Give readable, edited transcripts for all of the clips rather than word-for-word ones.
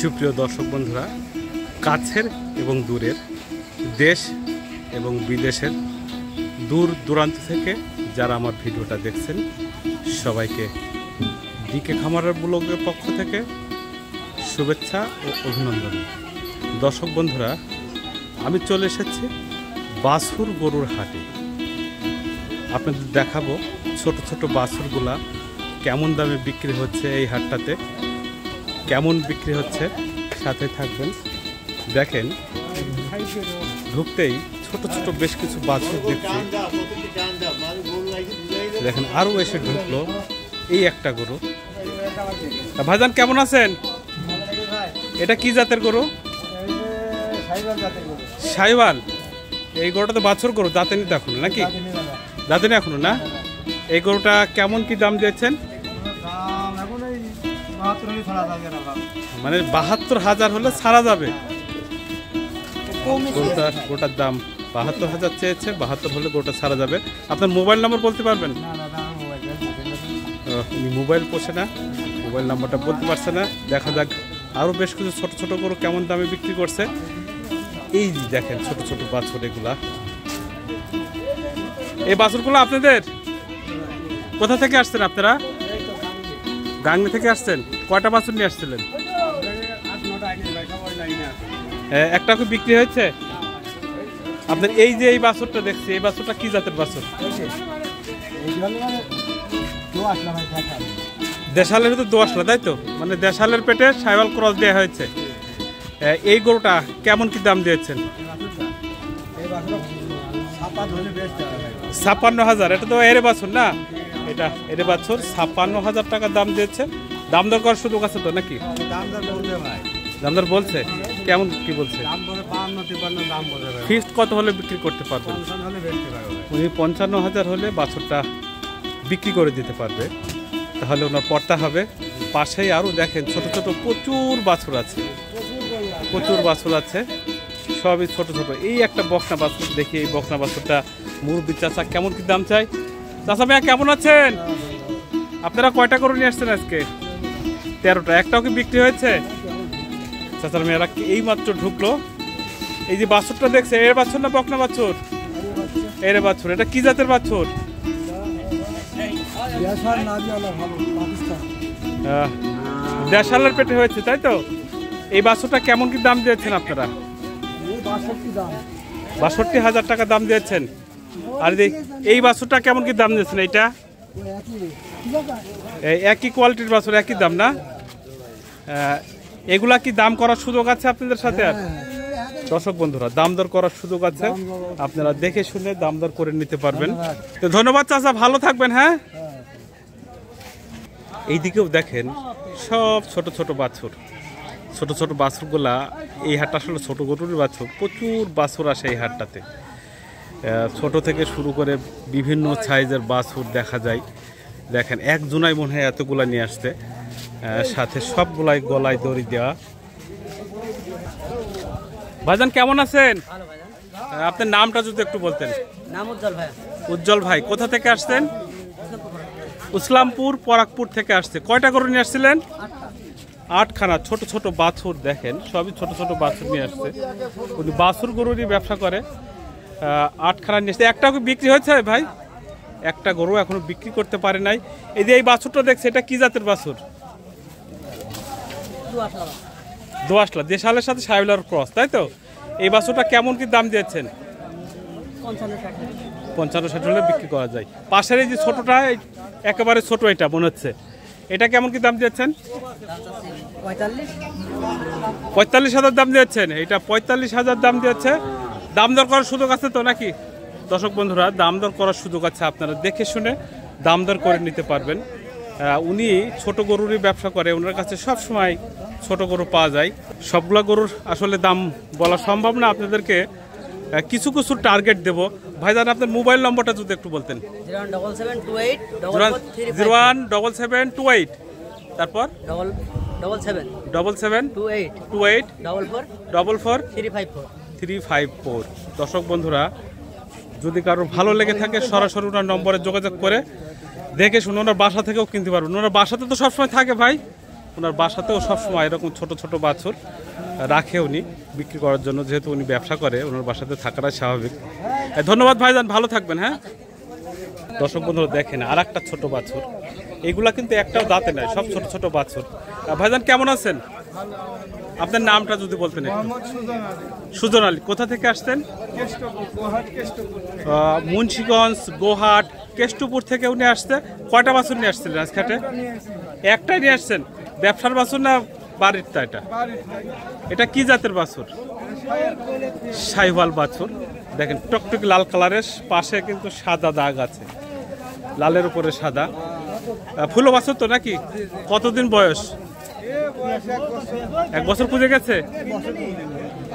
সুপ্রিয় দর্শক বন্ধুরা, কাছের এবং দূরের, দেশ এবং বিদেশের দূর দূরান্ত থেকে যারা আমার ভিডিওটা দেখছেন, সবাইকে ডিকে খামারের ব্লগের পক্ষ থেকে শুভেচ্ছা ও অভিনন্দন। দর্শক বন্ধুরা, আমি চলে এসেছি বাছুর গরুর হাটে। আপনাদের দেখাবো ছোট ছোট বাছুরগুলা কেমন দামে বিক্রি হচ্ছে, এই হাটটাতে কেমন বিক্রি হচ্ছে, সাথে থাকবেন। দেখেন, ঢুকতেই ছোট ছোট বেশ কিছু বাছুর দেখছি। দেখেন, আরও এসে ঢুকলো এই একটা গরু। ভাইজান কেমন আছেন? এটা কি জাতের গরু? শাহিওয়াল। এই গরুটা তো বাছুর গরু, দাঁতেনি তো এখনো নাকি? দাঁতেনি এখনো না? এই গরুটা কেমন কি দাম দিয়েছেন? মানে ৭২,০০০ হলে ছাড়া যাবে। গোটার দাম ৭২,০০০ চেয়েছে, ৭২ হলে গোটা ছাড়া যাবে। আপনার মোবাইল নম্বর বলতে পারবেন? উনি মোবাইল পোষে না, মোবাইল নাম্বারটা বলতে পারছে না। দেখা যাক আরও বেশ কিছু ছোট ছোট গরু কেমন দামে বিক্রি করছে। এই দেখেন ছোট ছোট বাছুর এগুলা। এই বাছুরগুলো আপনাদের? কোথা থেকে আসছেন আপনারা? গাংনী থেকে আসছেন। কয়টা বাছুর নিয়ে আসছিলেন? একটা কি বিক্রি হয়েছে আপনার? এই যে এই বাছুরটা দেখছি, এই বাছুরটা কি জাতের বাছুর? দেশালের তো দোয়াশলা, তাই তো? মানে দেশালের পেটে শাহিওয়াল ক্রস দেওয়া হয়েছে। এই গরুটা কেমন কি দাম দিয়েছেন? ৫৬,০০০। এটা তো এর বাছুর না? এটা এর বাছুর। ৫৬,০০০ টাকা দাম দিয়েছে। দাম দর করার সুযোগ আছে তো নাকি? দাম দর বলছে? কেমন কি বলছে? ফিক্সড কত হলে বিক্রি করতে পারবেন? উনি ৫৫,০০০ হলে বাছুরটা বিক্রি করে দিতে পারবে, তাহলে ওনার পড়তা হবে। পাশেই আরও দেখেন ছোট ছোট প্রচুর বাছুর আছে, প্রচুর বাছুর আছে, সবই ছোট ছোট। এই একটা বকনা বাছুর দেখি, এই বকনা বাছুরটা মুরব্বি চাচা কেমন কি দাম চাই। চাচা ভাইয়া কেমন আছেন? আপনারা কয়টা করে নিয়ে আসছেন আজকে? ১৩টা। একটাও কি বিক্রি হয়েছে? চাচার মেয়েরা এই মাত্র ঢুকলো। এই যে বাছুরটা দেখছে, এর বাছুর না বকনা বাছুর? এর বাছুর। এটা কি জাতের বাছুর? দেশালের পেটে হয়েছে, তাই তো? এই বাছুরটা কেমন কি দাম দিয়েছেন আপনারা? ৬২,০০০ টাকা দাম দিয়েছেন। আর এই বাছুরটা কেমন কি দাম দিয়েছেন? এইটা একই কোয়ালিটির বাছুর, একই দাম না? এগুলা কি দাম করার সুযোগ আছে আপনাদের সাথে? আর দর্শক বন্ধুরা, দাম দর করার সুযোগ আছে, আপনারা দেখে শুনে দাম দর করে নিতে পারবেন। তো ধন্যবাদ চাচা, ভালো থাকবেন। হ্যাঁ, এইদিকেও দেখেন সব ছোট ছোট বাছুর। ছোট ছোট বাছুরগুলা, এই হাটটা আসলে ছোট গরুর বাছুর, প্রচুর বাছুর আসে এই হাটটাতে। ছোট থেকে শুরু করে বিভিন্ন সাইজের বাছুর দেখা যায়। দেখেন এক জুনাই মনে হয় এতগুলা নিয়ে আসছে, সাথে সবগুলাই গলায় দড়ি দেওয়া। ভাইজান কেমন আছেন? আপনার নামটা যদি একটু বলতেন। নাম উজ্জ্বল ভাই। উজ্জ্বল ভাই, কোথা থেকে আসছেন? ইসলামপুর পরাগপুর থেকে আসছে। কয়টা গরু নিয়ে আসছিলেন? ৮খানা ছোট ছোট বাছুর। দেখেন সবই ছোট ছোট বাছুর নিয়ে আসছে। উনি বাছুর গরুরই ব্যবসা করে। ৮খানা নিয়ে আসছে। একটাও কি বিক্রি হয়েছে ভাই? একটা গরু এখনো বিক্রি করতে পারে নাই। এই যে এই বাছুরটা দেখছে, এটা কি জাতের বাছুর? দোয়াশলা। দেশালের সাথে শাহিওয়ালের ক্রস, তাই তো? এই বাছুরটা কেমন কি দাম দিয়েছেন? ৫৫-৬০ হলে বিক্রি করা যায়। পাশের এই যে ছোটটা, একেবারে ছোট, এটা মনে হচ্ছে, এটা কেমন কি দাম দিয়েছেন? ৪৫,০০০ দাম দিয়েছেন। এটা ৪৫,০০০ দাম দিয়েছে। দাম দর করার সুযোগ আছে তো নাকি? দর্শক বন্ধুরা, দাম দর করার সুযোগ আছে, আপনারা দেখে শুনে দাম দর করে নিতে পারবেন। উনি ছোট গরুরই ব্যবসা করে, ওনার কাছে সব সময় ছোট গরু পাওয়া যায়। সবগুলা গরুর আসলে দাম বলা সম্ভব না, আপনাদেরকে কিছু কিছু টার্গেট দেবো। ভাইজান আপনার মোবাইল নম্বরটা যদি একটু বলতেন। 01728 তারপর 7728444354। দর্শক বন্ধুরা, যদি কারোর ভালো লেগে থাকে সরাসরি ওনার নম্বরে যোগাযোগ করে দেখে শুনে ওনার বাসা থেকেও কিনতে পারবেন। ওনার বাসাতে তো সবসময় থাকে ভাই? ওনার বাসাতেও সবসময় এরকম ছোট ছোট বাছুর রাখে উনি বিক্রি করার জন্য, যেহেতু উনি ব্যবসা করে ওনার বাসাতে থাকাটাই স্বাভাবিক। ধন্যবাদ ভাইজান, ভালো থাকবেন। হ্যাঁ দর্শক বন্ধুরা দেখেন আর একটা ছোট বাছুর, এগুলা কিন্তু একটাও দাঁতে নাই, সব ছোট ছোট বাছুর। ভাইজান কেমন আছেন? আপনার নামটা যদি বলতেন একটু। সুজন আলী। কোথা থেকে আসতেন? মুন্সিগঞ্জ, গোহাট, কেষ্টপুর থেকে উনি আসতে। কয়টা বাছুর নিয়ে আসছিলেন আজ খাটে? একটাই নিয়ে আসছেন। ব্যবসার বাছুর না বাড়িরটা? এটা কি জাতের বাছুর? শাহিওয়াল বাছুর। দেখেন টকটকে লাল কালারের, পাশে কিন্তু সাদা দাগ আছে, লালের উপরে সাদা। ফুলো বাছুর তো নাকি? কতদিন বয়স? 1 বছর পুজে গেছে।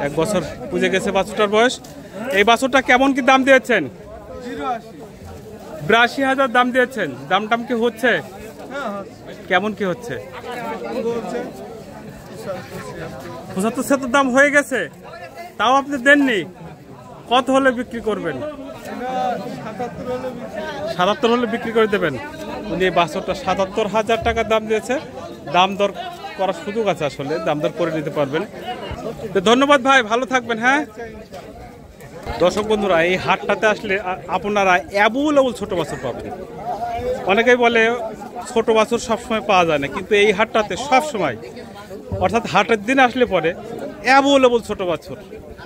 1 বছর পুজে গেছে বাছুরটার বয়স। এই বাছুরটা কেমন কি দাম দিয়েছেন? 82,000 দাম দিয়েছেন। দাম টাম কি হচ্ছে? কেমন কি হচ্ছে? 75 দাম হয়ে গেছে, তাও আপনি দেননি। কত হলে বিক্রি করবেন? 77 হলে বিক্রি করে দেবেন। উনি এই বাছুরটা 77,000 টাকা দাম দিয়েছে। দাম দর করার সুযোগ আছে, আসলে দাম দর করে নিতে পারবেন। তো ধন্যবাদ ভাই, ভালো থাকবেন। হ্যাঁ দর্শক বন্ধুরা, এই হাটটাতে আসলে আপনারা অ্যাবুল ছোট বাছুর পাবেন। অনেকেই বলে ছোট বাছুর সবসময় পাওয়া যায় না, কিন্তু এই হাটটাতে সবসময়, অর্থাৎ হাটের দিন আসলে পরে অ্যাবুল ছোট বাছুর,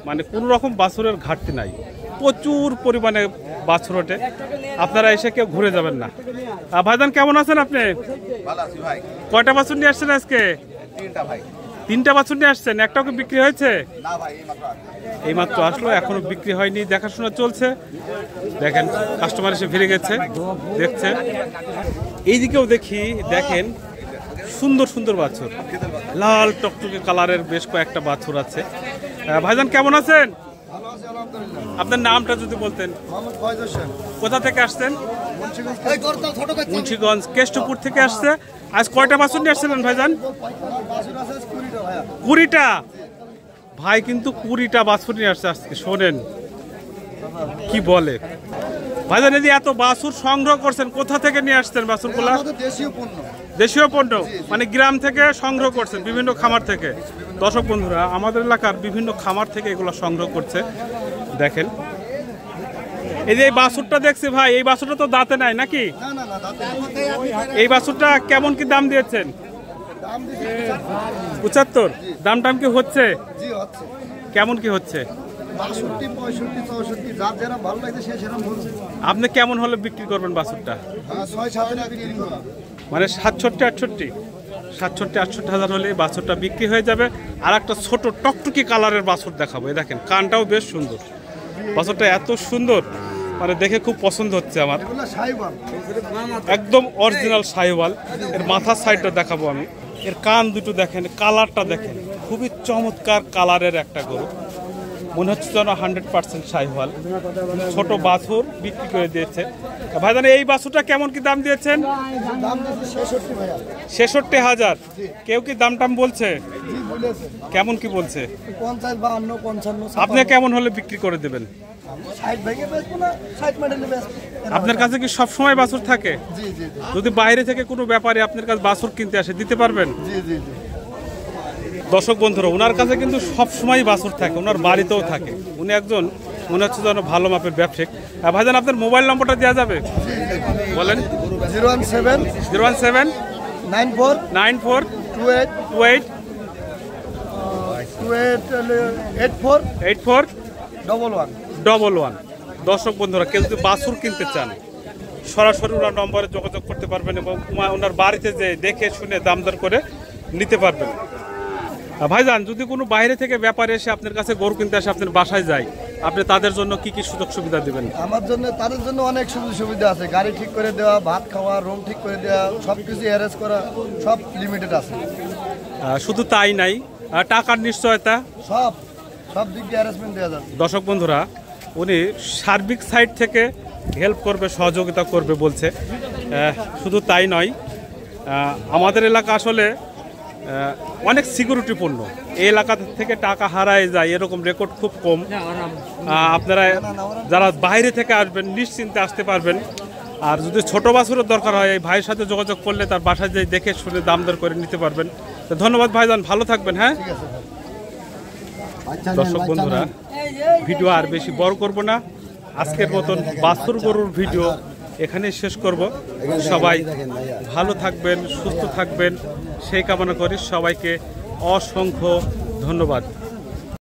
মানে কোনো রকম বাছুরের ঘাটতি নাই। প্রচুর পরিমাণে বাছুর ওঠে, আপনারা এসে কেউ ঘুরে যাবেন না। ভাইজান কেমন আছেন আপনি? কয়টা বাছুর নিয়ে আসছেন আজকে? 3টা বাছুর নিয়ে আসছেন। একটাও কি বিক্রি হয়েছে? এইমাত্র আসলো, এখনো বিক্রি হয়নি, দেখাশোনা চলছে। দেখেন কাস্টমার এসে ফিরে গেছে, দেখছে। এইদিকেও দেখি, দেখেন সুন্দর সুন্দর বাছুর, লাল টকটকে কালারের বেশ কয়েকটা বাছুর আছে। ভাইজান কেমন আছেন? আপনার নামটা যদি বলতেন। কোথা থেকে আসছেন? মুন্সিগঞ্জ, কেষ্টপুর থেকে আসছে। আজ কয়টা বাছুর নিয়ে আসছিলেন ভাইজান? 20টা। ভাই কিন্তু 20টা বাছুর নিয়ে আসছে আজকে। শোনেন কি বলে ভাইজান, যদি এত বাছুর সংগ্রহ করছেন, কোথা থেকে নিয়ে আসছেন বাছুরগুলা? দেশীয় পণ্য, মানে গ্রাম থেকে সংগ্রহ করছেন, বিভিন্ন খামার থেকে। দর্শক বন্ধুরা, আমাদের এলাকার বিভিন্ন খামার থেকে এগুলো সংগ্রহ করছে। দেখেন এই যে এই বাছুরটা দেখছি ভাই, এই বাছুরটা তো দাঁতে নাই নাকি? এই বাছুরটা কেমন কি দাম দিয়েছেন? 75। দাম টাম কি হচ্ছে? কেমন কি হচ্ছে? আপনি কেমন হলে বিক্রি করবেন বাছুরটা? মানে 67-68 হলে বাছুরটা বিক্রি হয়ে যাবে। আর একটা ছোট টকটকি কালারের বাছুর দেখাবো। এই দেখেন কানটাও বেশ সুন্দর, বাছুরটা এত সুন্দর, মানে দেখে খুব পছন্দ হচ্ছে আমার। একদম অরিজিনাল শাহিওয়াল। এর মাথার সাইডটা দেখাবো আমি। এর কান দুটো দেখেন, কালারটা দেখেন, খুবই চমৎকার কালারের একটা গরু। মনে হচ্ছে যেন 100% শাহিওয়াল। ছোট বাছুর বিক্রি করে দিয়েছে ভাইজান। এই বাছুরটা কেমন কি দাম দিয়েছেন? 66,000। কেউ কি দাম টাম বলছে? কেমন কি বলছে? 50, 52, 55। আপনি কেমন হলে বিক্রি করে দেবেন? আপনার কাছে কি সব সময় বাছুর থাকে? যদি বাইরে থেকে কোনো ব্যাপারে আপনার কাছে বাছুর কিনতে আসে, দিতে পারবেন? দর্শক বন্ধুরা, ওনার কাছে কিন্তু সব সময় বাছুর থাকে, ওনার বাড়িতেও থাকে। উনি একজন মনে হচ্ছে যেন ভালো মাপের ব্যবসায়িক। ভাইজান আপনার মোবাইল নম্বরটা দেওয়া যাবে? বলেন। 017 94 28 84 11। দর্শক বন্ধুরা, কেউ যদি বাছুর কিনতে চান, সরাসরি ওনার নম্বরে যোগাযোগ করতে পারবেন এবং ওনার বাড়িতে যে দেখে শুনে দাম দর করে নিতে পারবেন। ভাইজান, যদি কোনো বাইরে থেকে ব্যাপারে এসে আপনার কাছে গরু কিনতে আসে, আপনার বাসায় যায়, আপনি তাদের জন্য কি কি সুযোগ সুবিধা দেবেন? তাদের জন্য অনেক সুযোগ সুবিধা আছে। গাড়ি ঠিক করে দেওয়া, ভাত খাওয়া, রুম ঠিক করে দেওয়া, সবকিছু অ্যারেঞ্জ করা, সব লিমিটেড আছে। শুধু তাই নাই, টাকার নিশ্চয়তা, সব দিক দিয়ে অ্যারেঞ্জমেন্ট দেওয়া যাবে। দর্শক বন্ধুরা, উনি সার্বিক সাইড থেকে হেল্প করবে, সহযোগিতা করবে বলছে। শুধু তাই নয়, আমাদের এলাকা আসলে অনেক সিকিউরিটিপূর্ণ। এই এলাকা থেকে টাকা হারায় যায় এরকম রেকর্ড খুব কম। আপনারা যারা বাইরে থেকে আসবেন নিশ্চিন্তে আসতে পারবেন। আর যদি ছোট বাছুরের দরকার হয় এই ভাইয়ের সাথে যোগাযোগ করলে তার বাসায় যেয়ে দেখে শুনে দাম দর করে নিতে পারবেন। তো ধন্যবাদ ভাইজান, ভালো থাকবেন। হ্যাঁ ঠিক আছে ভাই। দর্শক বন্ধুরা, ভিডিও আর বেশি বড় করব না, আজকের মতন বাছুর গরুর ভিডিও এখানে শেষ করব। সবাই ভালো থাকবেন, সুস্থ থাকবেন সেই কামনা করি। সবাইকে অসংখ্য ধন্যবাদ।